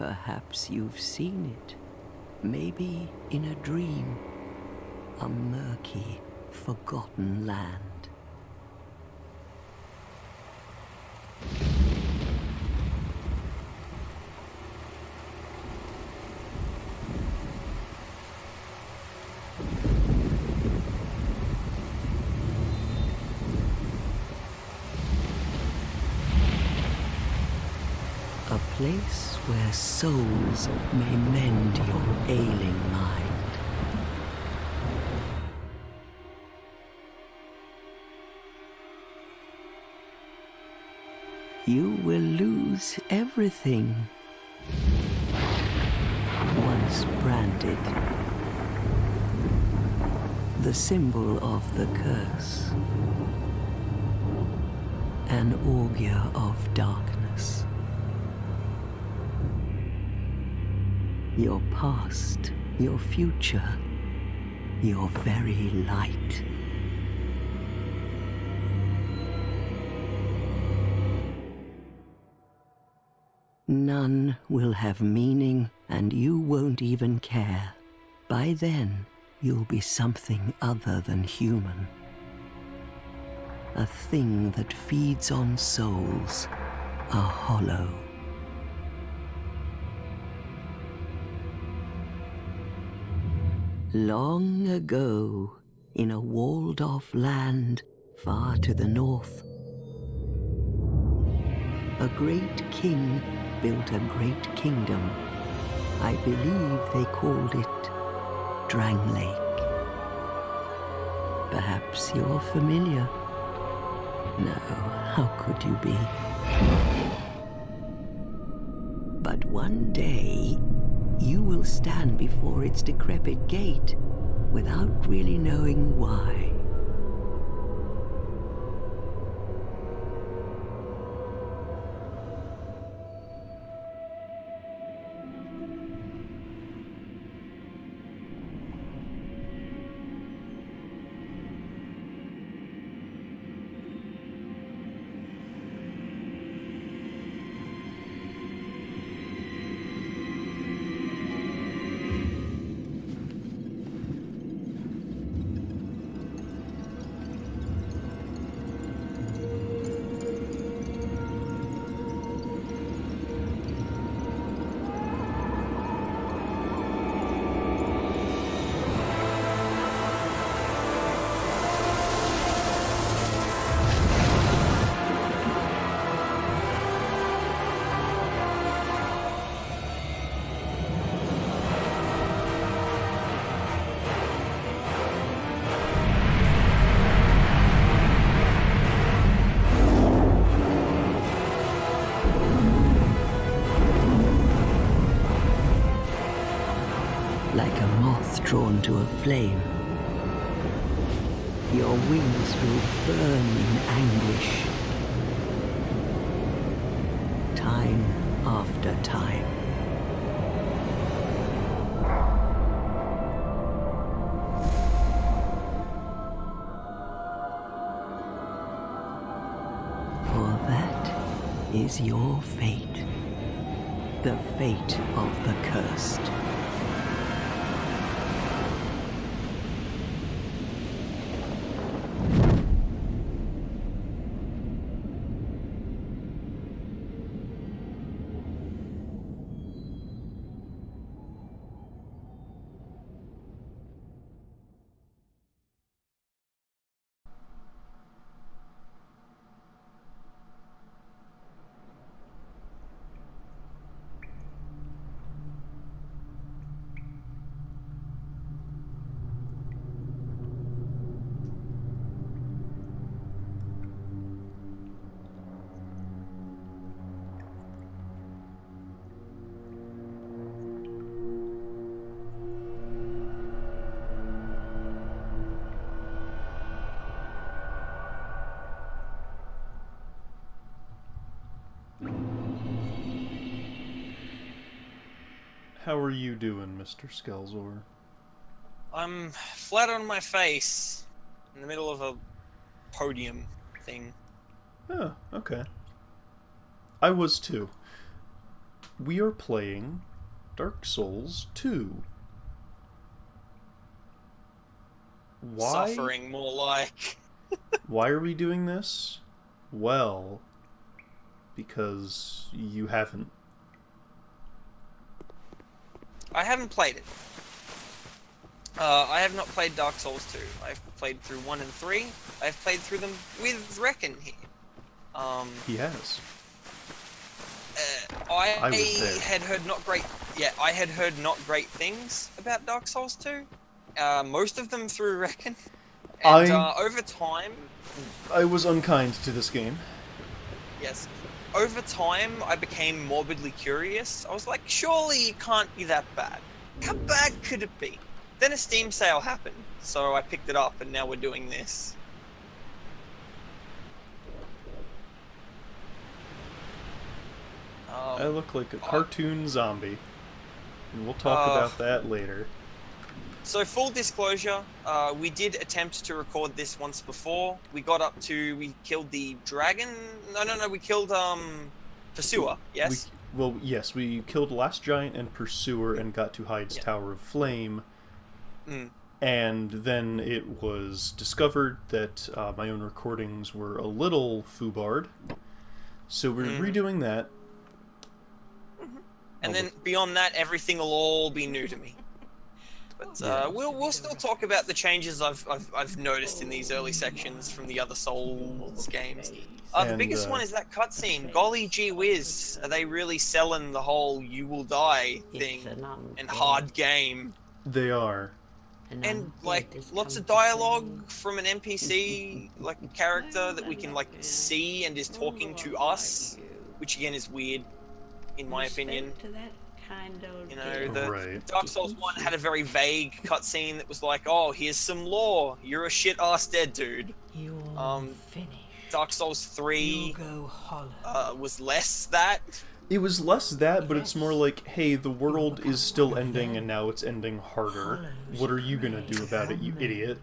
Perhaps you've seen it. Maybe in a dream. A murky, forgotten land. A place where souls may mend your ailing mind. You will lose everything. Once branded. The symbol of the curse. An augur of darkness. Your past, your future, your very light. None will have meaning, and you won't even care. By then, you'll be something other than human. A thing that feeds on souls, a hollow. Long ago, in a walled-off land far to the north, a great king built a great kingdom. I believe they called it Drang Lake. Perhaps you're familiar. No, how could you be? But one day, you will stand before its decrepit gate without really knowing why. Like a moth drawn to a flame. Your wings will burn in anguish. Time after time. For that is your fate. The fate of the cursed. How are you doing, Mr. Skelzor? I'm flat on my face in the middle of a podium thing. Oh, okay. I was too. We are playing Dark Souls 2. Why? Suffering, more like. Why are we doing this? Well, because you haven't. I haven't played it. I have not played Dark Souls 2. I've played through 1 and 3. I've played through them with Reckon here. He has. I was there. had heard not great. Yeah, I had heard not great things about Dark Souls 2. Most of them through Reckon. And over time, I was unkind to this game. yes, over time I became morbidly curious. I was like, surely it can't be that bad. How bad could it be? Then a Steam sale happened, so I picked it up, and now we're doing this. I look like a cartoon zombie. And we'll talk about that later. So full disclosure, we did attempt to record this once before. We killed the dragon. No, we killed Pursuer. Yes. Yes, we killed Last Giant and Pursuer and got to Hyde's Tower of Flame. And then it was discovered that my own recordings were a little foobarred. So we're redoing that. And then beyond that, everything will all be new to me. But we'll still talk about the changes I've noticed in these early sections from the other Souls games. The biggest one is that cutscene. Golly gee whiz, are they really selling the whole "you will die" thing and hard game? They are. And like lots of dialogue from an NPC like character that we can like see and is talking to us, which again is weird, in my opinion. You know, the Dark Souls 1 had a very vague cutscene that was like, oh, here's some lore. You're a shit-ass dead dude. Dark Souls 3 was less that. It was less that, but it's more like, hey, the world is still ending and now it's ending harder. What are you gonna do about it, you idiot?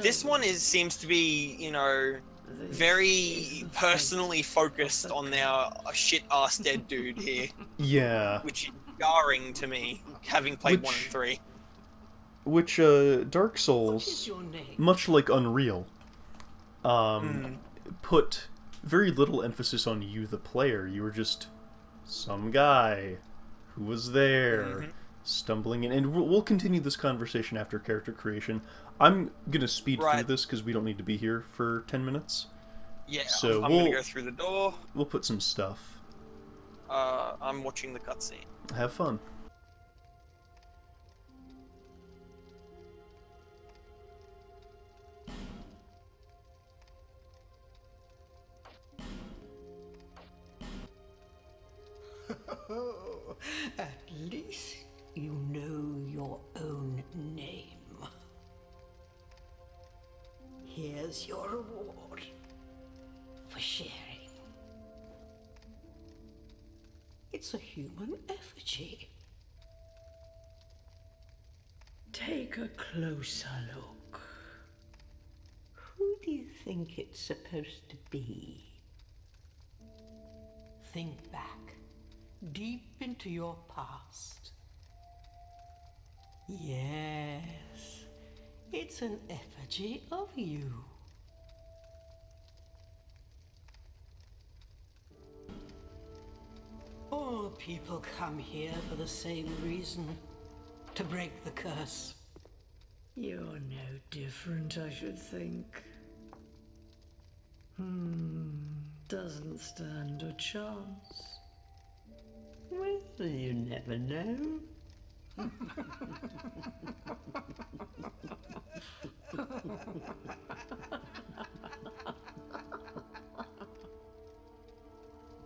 This one seems to be, you know, very personally focused on now a shit-ass dead dude here. Yeah. Which is jarring to me, having played 1 and 3. Which, Dark Souls, much like Unreal, put very little emphasis on you, the player. You were just some guy who was there, stumbling in. And we'll continue this conversation after character creation. I'm gonna speed through this because we don't need to be here for 10 minutes. Yeah, so I'm gonna go through the door. We'll put some stuff. I'm watching the cutscene. Have fun. At least you know your own name. Here's your reward for sharing. It's a human effigy. Take a closer look. Who do you think it's supposed to be? Think back, deep into your past. Yes, it's an effigy of you. All people come here for the same reason, to break the curse. You're no different, I should think. Doesn't stand a chance. Well, you never know.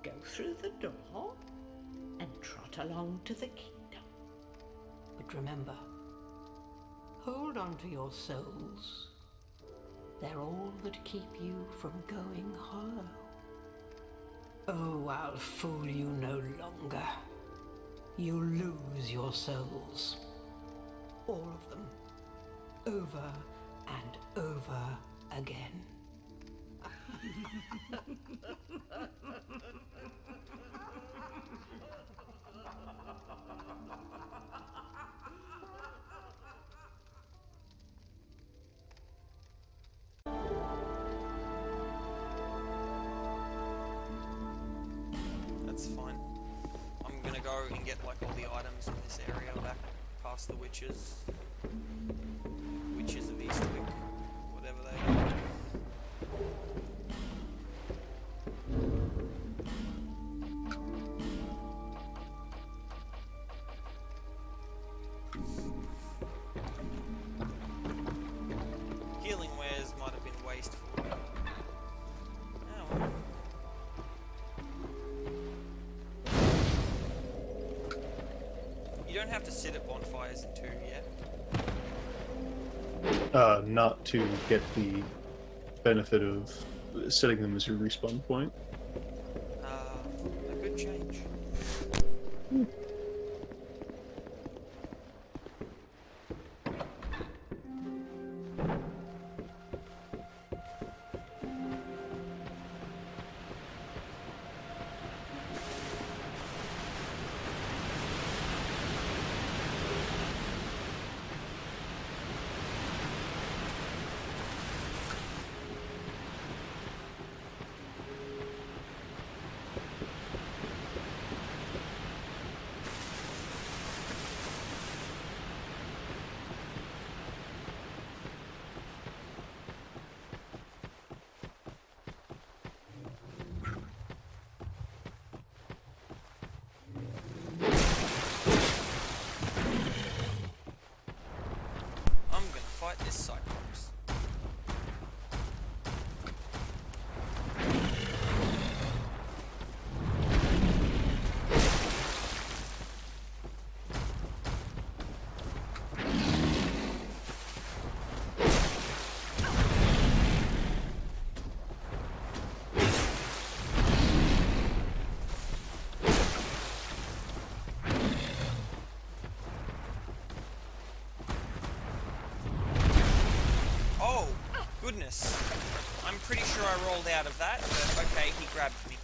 Go through the door and trot along to the kingdom. But remember, hold on to your souls. They're all that keep you from going hollow. Oh, I'll fool you no longer. You'll lose your souls. All of them. Over and over again. go and get like all the items in this area back past the witches. Witches of Eastwick, whatever they are. Healing wares might have been wasteful. Oh well. You don't have to sit at bonfires in 2 yet. Not to get the benefit of setting them as your respawn point. A good change. Fight this Cyclops. Goodness. I'm pretty sure I rolled out of that, but okay, he grabbed me.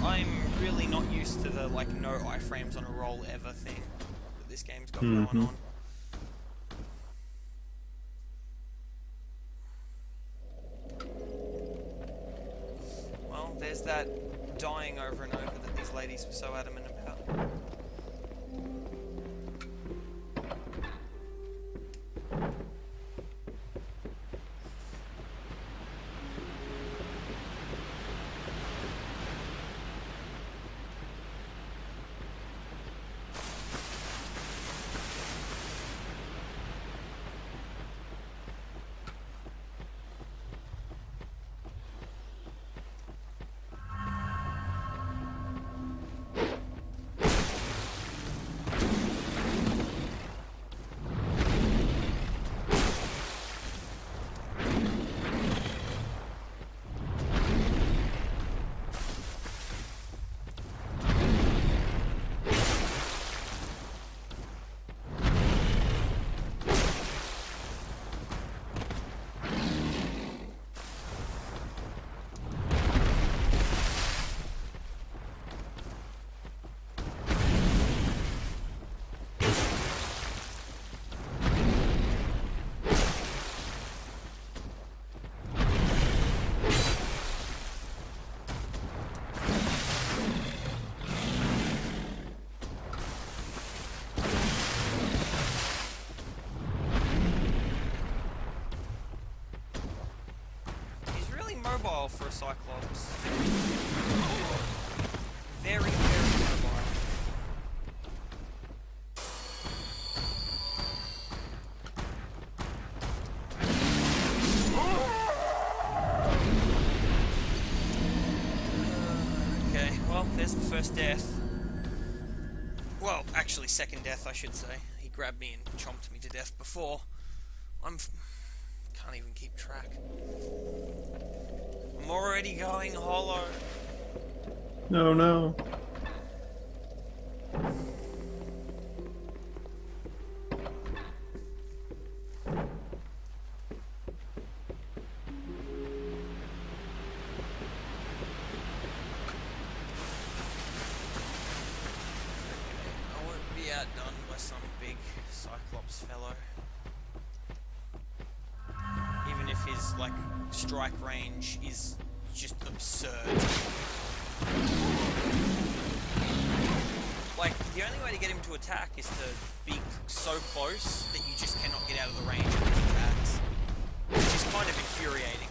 I'm really not used to the, like, no iframes on a roll ever thing that this game's got going on. Well, there's that dying over and over that these ladies were so adamant about. Mobile for a Cyclops. Very, very mobile. Okay, well, there's the first death. Well, actually, second death, I should say. He grabbed me and chomped me to death before. Can't even keep track. I'm already going hollow. No, no. I won't be outdone by some big Cyclops fellow. Even if his, like, strike range is just absurd. Like, the only way to get him to attack is to be so close that you just cannot get out of the range of his attacks. Which is kind of infuriating.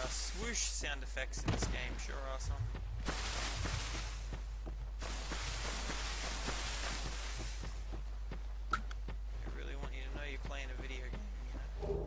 Swoosh sound effects in this game sure are some. I really want you to know you're playing a video game, you know?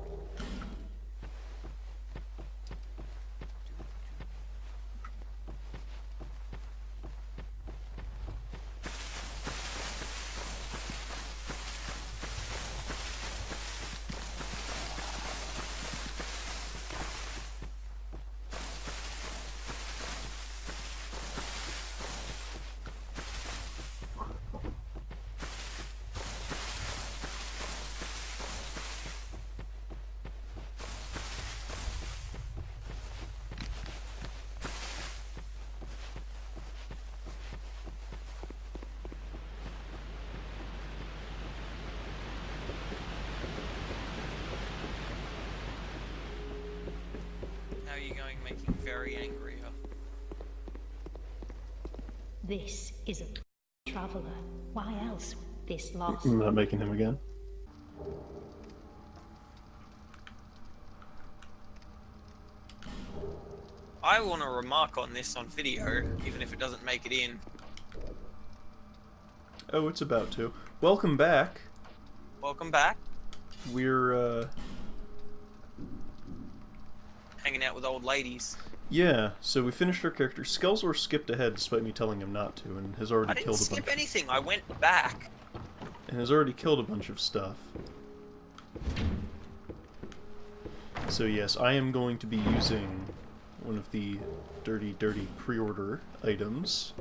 How are you going, making very angry, huh? This is a traveler. Why else would this loss? I'm not making him again. I want to remark on this on video, even if it doesn't make it in. Oh, it's about to. Welcome back. Welcome back. We're, Hanging out with old ladies. yeah, so we finished our character. Skelzor skipped ahead despite me telling him not to, and has already I didn't killed a skip bunch. anything, I went back. And has already killed a bunch of stuff. So yes, I am going to be using one of the dirty pre-order items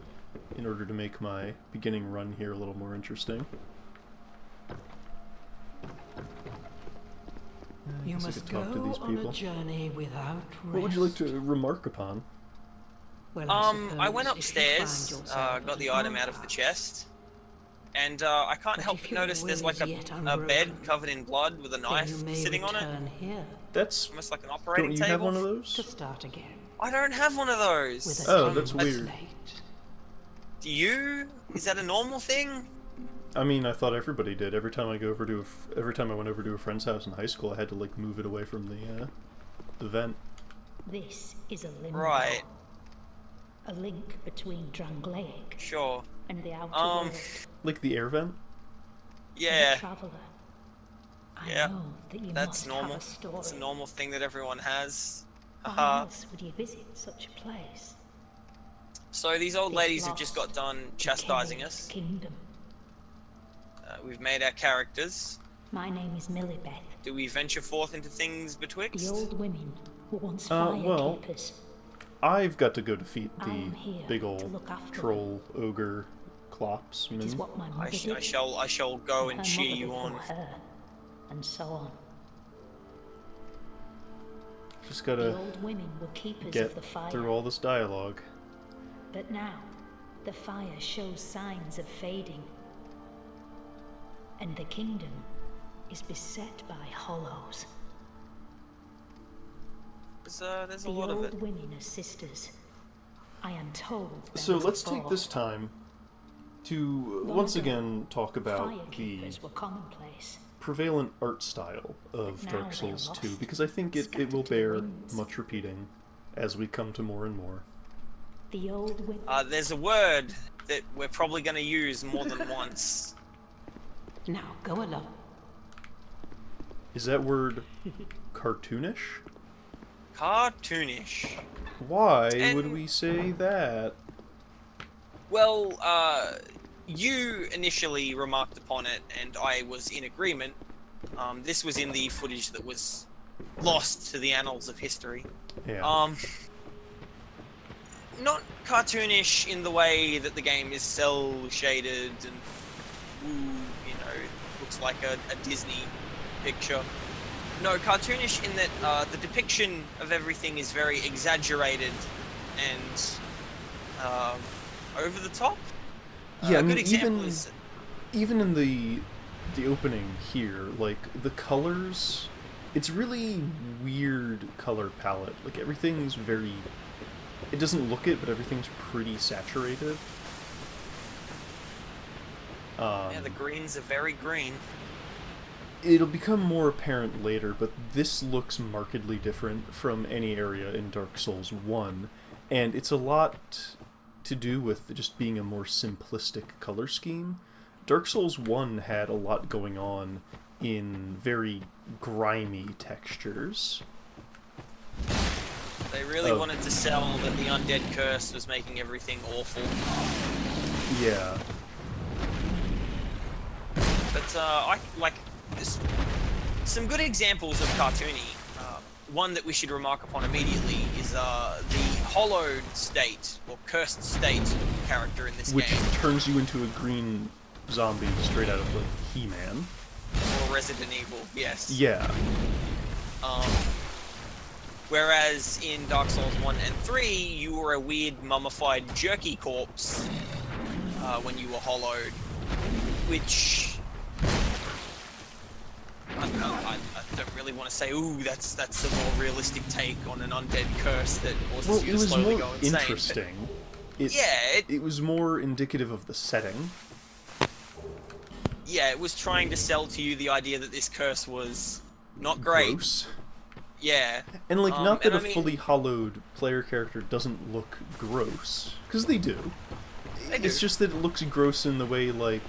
in order to make my beginning run here a little more interesting. You must go on a journey without rest. What would you like to remark upon? Well, I went upstairs, got the item out of the chest, and I can't help but notice there's like a bed covered in blood with a knife sitting on it. That's Almost like an operating don't you table. have one of those? To start again. I don't have one of those. Oh, that's weird. Do you? Is that a normal thing? I mean, I thought everybody did. Every time I went over to a friend's house in high school, I had to like move it away from the vent. This is a limbo. Right. A link between Drangleic Sure. and the outer world. Like the air vent? As a Yeah. traveler, I Yeah. know that you That's must normal. have a story. It's a normal thing that everyone has. Why else would you visit such a place? So these old This ladies have just loss, got done the chastising King's us. Kingdom. We've made our characters. My name is Millibeth. Do we venture forth into things The betwixt? old women were once well, firekeepers. I've got to go defeat I the am here big to old look after troll ogre It is Klopsman. what my mother I did. shall go and her cheer mother you before on. her, and so on. Just The gotta old women were keepers get of the fire. through all this dialogue. But now, the fire shows signs of fading. And the kingdom is beset by hollows. There's The a lot of it. old women are sisters. I am told there So was a let's take fall. this time to Long once ago, again talk about the Firekeepers were commonplace. prevalent art style of But now Dark Souls they're 2, lost, because I think it scattered will to the bear winds. much repeating as we come to more and more. The old women. There's a word that we're probably going to use more than once. Now go along. Is that word cartoonish? Cartoonish. Why And- would we say that? Well, you initially remarked upon it, and I was in agreement. This was in the footage that was lost to the annals of history. Yeah. Not cartoonish in the way that the game is cell shaded and, looks like a Disney picture. No, cartoonish in that the depiction of everything is very exaggerated and over the top. Yeah, I a mean, good example even- is Even in the opening here, like, the colors, it's really weird color palette. Like, everything's very... It doesn't look it, but everything's pretty saturated. yeah, the greens are very green. It'll become more apparent later, but this looks markedly different from any area in Dark Souls 1, and it's a lot to do with just being a more simplistic color scheme. Dark Souls 1 had a lot going on in very grimy textures. They really Oh. wanted to sell that the undead curse was making everything awful. Yeah. But I like this, some good examples of cartoony. One that we should remark upon immediately is the hollowed state or cursed state character in this Which game, turns you into a green zombie straight out of, like, He-Man. or Resident Evil. Yes. Yeah. Whereas in Dark Souls 1 and 3, you were a weird mummified jerky corpse when you were hollowed, which I don't know. I don't really want to say, ooh, that's a more realistic take on an undead curse that causes Well, you it to was slowly more go insane. but- interesting. It, Yeah, it was more indicative of the setting. Yeah, it was trying to sell to you the idea that this curse was not great. Gross. Yeah. And, like, not that and a I mean- fully hollowed player character doesn't look gross. Because they do. They do. It's just that it looks gross in the way, like,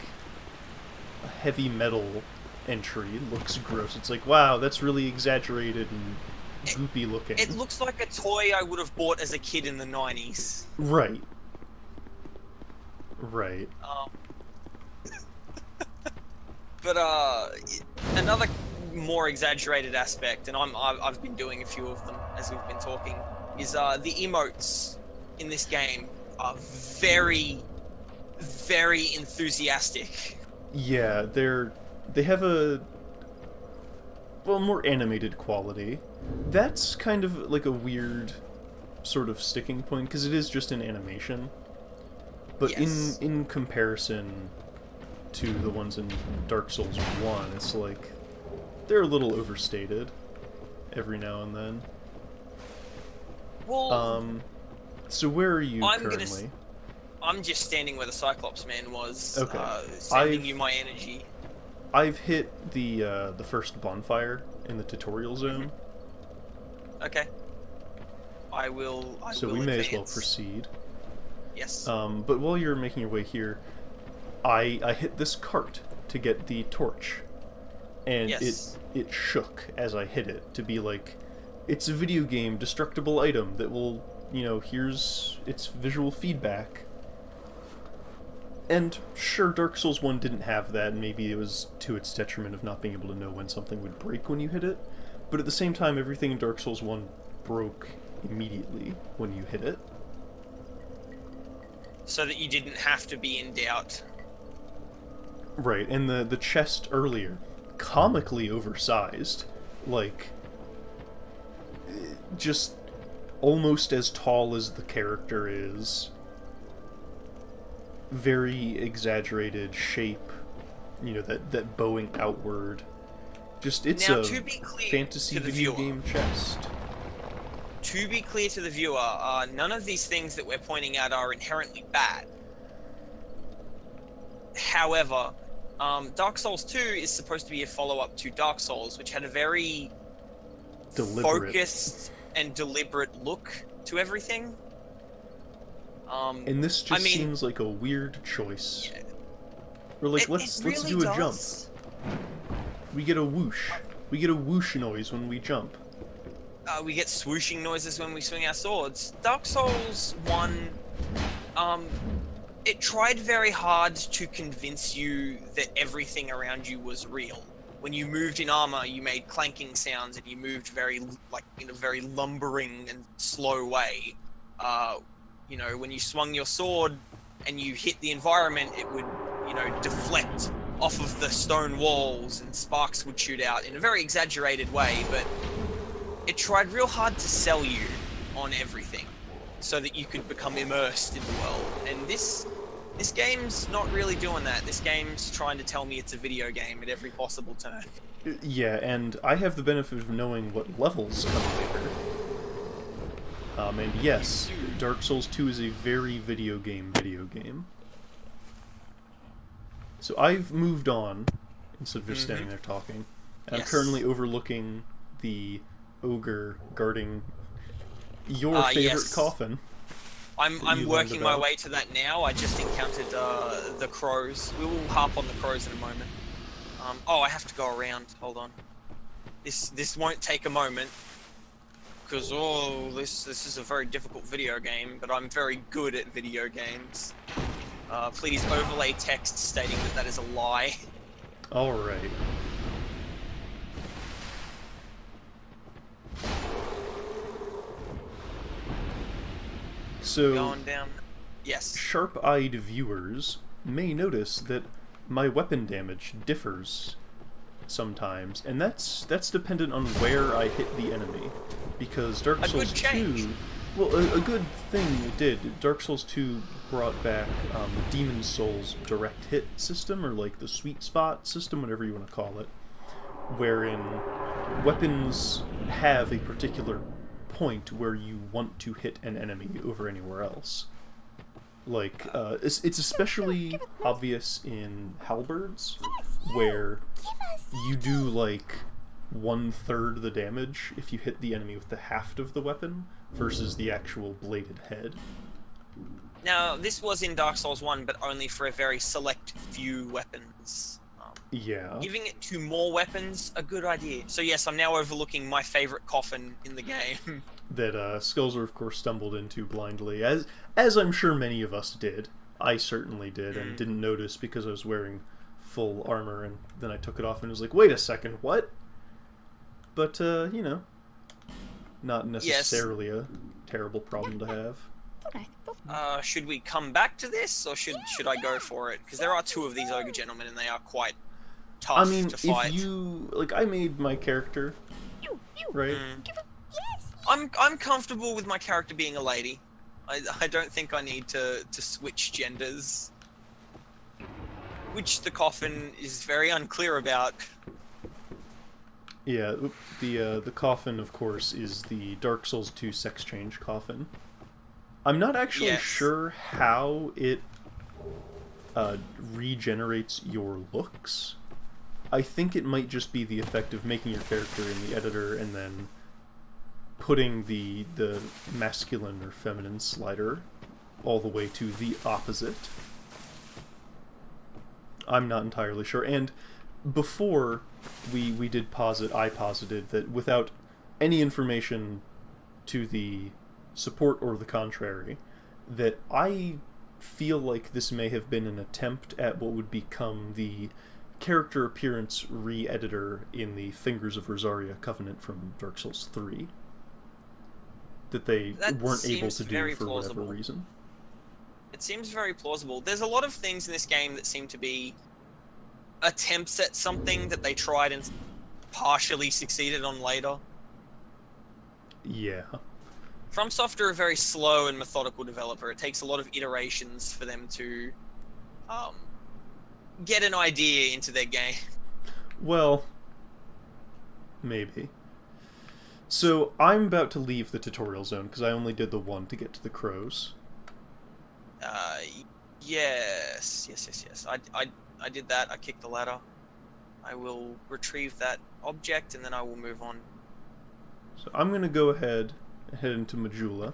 a heavy metal entry looks gross. It's like, wow, that's really exaggerated and goopy looking. It looks like a toy I would have bought as a kid in the 90s. Right. Right. But another more exaggerated aspect, and I've been doing a few of them as we've been talking, is the emotes in this game are very, very enthusiastic. Yeah, they have a more animated quality. That's kind of like a weird sort of sticking point because it is just an animation. But Yes. in comparison to the ones in Dark Souls 1, it's like they're a little overstated every now and then. Well, So where are you I'm gonna currently? I'm just standing where the Cyclops man was, Okay. sending I've- you my energy. I've hit the first bonfire in the tutorial zone, Okay. I will so we may as well proceed. Yes. But while you're making your way here, I hit this cart to get the torch, and Yes. it shook as I hit it to be like, it's a video game destructible item that will you know, here's its visual feedback. And sure, Dark Souls 1 didn't have that, and maybe it was to its detriment of not being able to know when something would break when you hit it, but at the same time, everything in Dark Souls 1 broke immediately when you hit it. So that you didn't have to be in doubt. Right, and the chest earlier, comically oversized, like, just almost as tall as the character is. Very exaggerated shape, you know, that bowing outward. Just, it's now, a to be clear fantasy to the video viewer, game chest. To be clear to the viewer, none of these things that we're pointing out are inherently bad. However, Dark Souls 2 is supposed to be a follow-up to Dark Souls, which had a very focused and deliberate look to everything. And this just seems like a weird choice. Yeah. We're like, Really let's do a jump. does. We get a whoosh. We get a whoosh noise when we jump. We get swooshing noises when we swing our swords. Dark Souls 1, it tried very hard to convince you that everything around you was real. When you moved in armor, you made clanking sounds, and you moved in a very lumbering and slow way. You know, when you swung your sword and you hit the environment, it would, you know, deflect off of the stone walls and sparks would shoot out in a very exaggerated way, but it tried real hard to sell you on everything so that you could become immersed in the world. And this game's not really doing that. This game's trying to tell me it's a video game at every possible turn. Yeah, and I have the benefit of knowing what levels come later. And yes, Dark Souls 2 is a very video game. So I've moved on, instead of just standing there talking. And I'm currently overlooking the ogre guarding your favorite coffin. I'm working my way to that now. I just encountered the crows. We will harp on the crows in a moment. Oh, I have to go around. Hold on. This won't take a moment. Because, this is a very difficult video game, but I'm very good at video games. Please overlay text stating that that is a lie. Alright. So, going down. Yes. Sharp-eyed viewers may notice that my weapon damage differs sometimes, and that's dependent on where I hit the enemy. Because Dark Souls 2... Well, a good thing it did. Dark Souls 2 brought back the Demon Souls direct hit system, or like the sweet spot system, whatever you want to call it, wherein weapons have a particular point where you want to hit an enemy over anywhere else. Like, it's especially obvious in halberds, where you do like 1/3 the damage if you hit the enemy with the haft of the weapon versus the actual bladed head. Now, this was in Dark Souls 1, but only for a very select few weapons. Yeah. Giving it to more weapons, a good idea. So yes, I'm now overlooking my favorite coffin in the game. That Skelzor, of course, stumbled into blindly, as I'm sure many of us did. I certainly did, and didn't notice because I was wearing full armor, and then I took it off and was like, wait a second, what? But, you know, not necessarily a terrible problem to have. Should we come back to this, or should I go for it? Because there are two of these ogre gentlemen, and they are quite tough to fight. If you... Like, I made my character, right? I'm comfortable with my character being a lady. I don't think I need to switch genders. Which the coffin is very unclear about. Yeah, the coffin, of course, is the Dark Souls 2 sex change coffin. I'm not actually sure how it regenerates your looks. I think it might just be the effect of making your character in the editor and then putting the masculine or feminine slider all the way to the opposite. I'm not entirely sure. And before we did posit, I posited that without any information to the support or the contrary, that I feel like this may have been an attempt at what would become the character appearance re-editor in the Fingers of Rosaria Covenant from Dark Souls 3. That they weren't able to do for whatever reason. It seems very plausible. There's a lot of things in this game that seem to be attempts at something that they tried and partially succeeded on later. Yeah. FromSoft are a very slow and methodical developer. It takes a lot of iterations for them to get an idea into their game. Well, maybe. So, I'm about to leave the tutorial zone, because I only did the one to get to the crows. Yes. I did that. I kicked the ladder. I will retrieve that object, and then I will move on. So, I'm going to go ahead and head into Majula.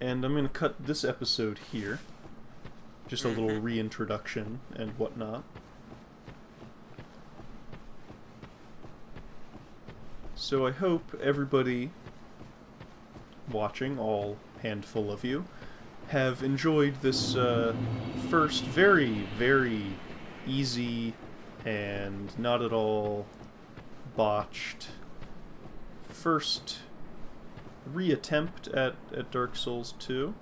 And I'm going to cut this episode here. Just a little reintroduction and whatnot. So I hope everybody watching, all handful of you, have enjoyed this first very, very easy and not at all botched first reattempt at Dark Souls 2.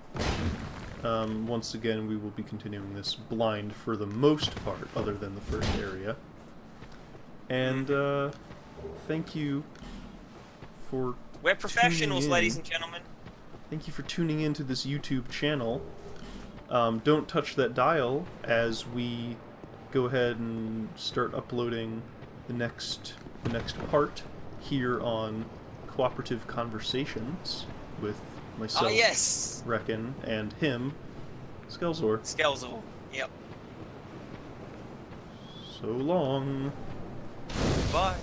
Once again, we will be continuing this blind for the most part, other than the first area. And thank you for We're professionals, ladies and gentlemen. Thank you for tuning in to this YouTube channel. Don't touch that dial as we go ahead and start uploading the next part here on Cooperative Conversations with myself, yes, Reckon, and him, Skelzor. Skelzor, yep. So long. Bye.